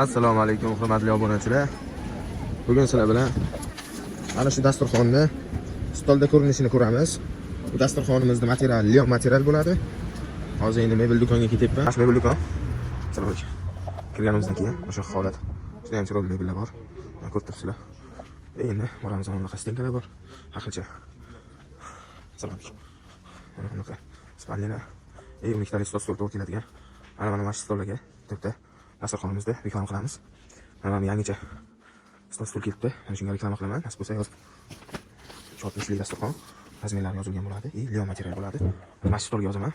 Assalomu alaykum hurmatli obunachilar. Bugun sizlar bilan ana shu dasturxonni stolda ko'rinishini ko'ramiz. Bu dasturxonimizning materiali lion material bo'ladi. Hozir endi mebel do'konga ketyapman. Mana mebel do'kon. Chiroyli. Kirganimizdan keyin o'sha holat. Juda ham chiroyli mebellar bor. Mana ko'rib turibsizlar. Endi boramiz, mana bunaqa stenkalar bor. Haqilcha. Chiroyli. Mana bunaqa spalnilar. 12 ta stol to'g'ri keladigan. Mana shu stollarga to'rtta dasturxonimizda reklama qilamiz. Mana yangicha stol kelibdi. Mana shunga reklama qilaman. Nasib bo'lsa yozib 60 lik dasturxon razmerlari yozilgan bo'ladi. Lion material bo'ladi. Mana shu stolga yozaman.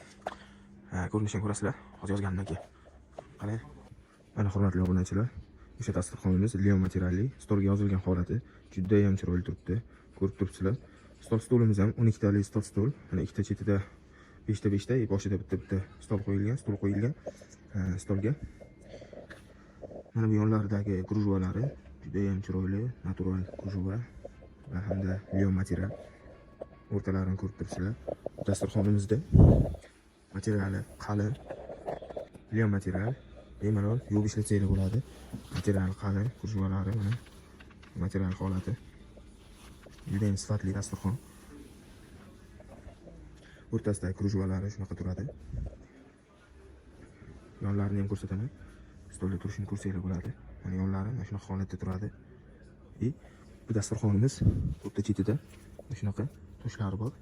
Ko'rinishini ko'rasizlar. Hozir yozganimdan keyin. Qarang. Mana hurmatli obunachilar, o'sha dasturxonimiz lion materialli, stolga yozilgan holati juda ham chiroyli turibdi. Ko'rib turibsizlar. Stolimiz ham 12 talik stol. Mana ikkita chetida 5 ta boshida bitta stol qo'yilgan. Stolga mana bu yonlaridagi krujvalari juda ham chiroyli, natural krujva va hamda lion material. O'rtalarini ko'rib turibsizlar. Dasturxonimizda materiali qalin, lion material, bemalol yuvib ishlatsangiz bo'ladi. Material qalin, krujvalari mana material holati juda ham sifatli dasturxon. O'rtasidagi krujvalari shunaqa turadi. Yonlarini ham ko'rsataman. Stolda turishini ko'rsanglar bo'ladi. Mana yonlari mana shunaqa holatda turadi. Bu dasturxonimiz o'rta chetida shunaqa toshlari bor.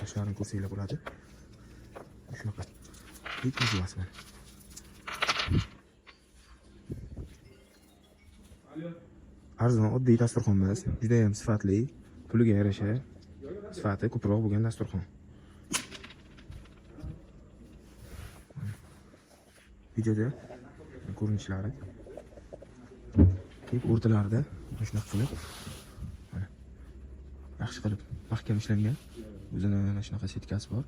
Toshlarini ko'rsanglar bo'ladi. Shunaqa. Ko'ryapsizmi? Arzon oddiy dasturxon emas, juda ham sifatli, puliga yarasha sifati ko'proq bo'lgan dasturxon. Videoda ko'rinishlari kelib o'rtalarida shunaqa qilib mana yaxshi qilib mahkam ishlangan. O'zini mana shunaqa setkasi bor.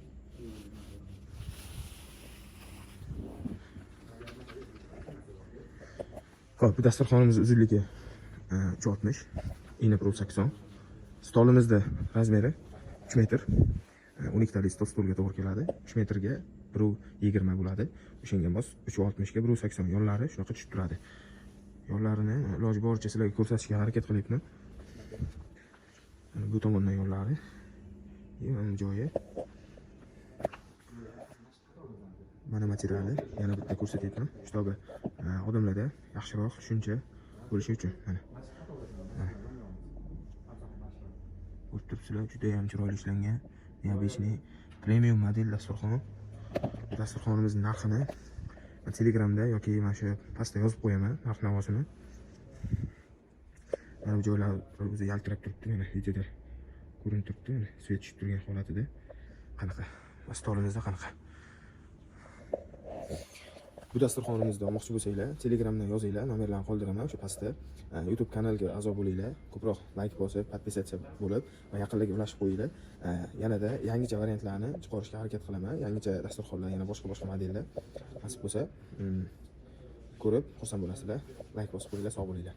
Xo'p, bu dasturxonimiz uzunligi 360, eni 180. Stolimizda razmeri 3 metr. 12 talik stolga to'g'ri keladi. 3 metrga 1.20 bo'ladi. O'shanga mos 3.60 ga 1.80 yonlari shunaqa tushib turadi. Yonlarini iloji boricha sizlarga ko'rsatishga harakat qilyapman. Bu tomondan yonlari. Mana joyi. Mana materiali yana bitta ko'rsatyapman. Shtobi odamlarda yaxshiroq tushuncha bo'lishi uchun mana. Ko'rib turibsizlar, juda ham chiroyli ishlangan. Neobechniy premium model dasturxon. Dasturxonimizning narxini Telegramda yoki mana shu pastda yozib qo'yaman, narx-navosini. Mana bu joylar o'zi yaltirab turibdi, mana videoda ko'rinib turibdi, mana svet tushib turgan holatida. Qanaqa? Stolimizda qanaqa? Bu dasturxonimizda olmoqchi bo'lsanglar, Telegramdan yozinglar, nomerlarni qoldiraman o'sha pastda. YouTube kanaliga a'zo bo'linglar, ko'proq like bosib, podpisatsiya bo'lib va yaqinlarga ulashib qo'yinglar. Yanada yangicha variantlarni chiqarishga harakat qilaman. Yangicha dasturxonlar, yana boshqa modellar nasib bo'lsa ko'rib xursand bo'lasizlar. Like bosib qo'yinglar, sog' bo'linglar.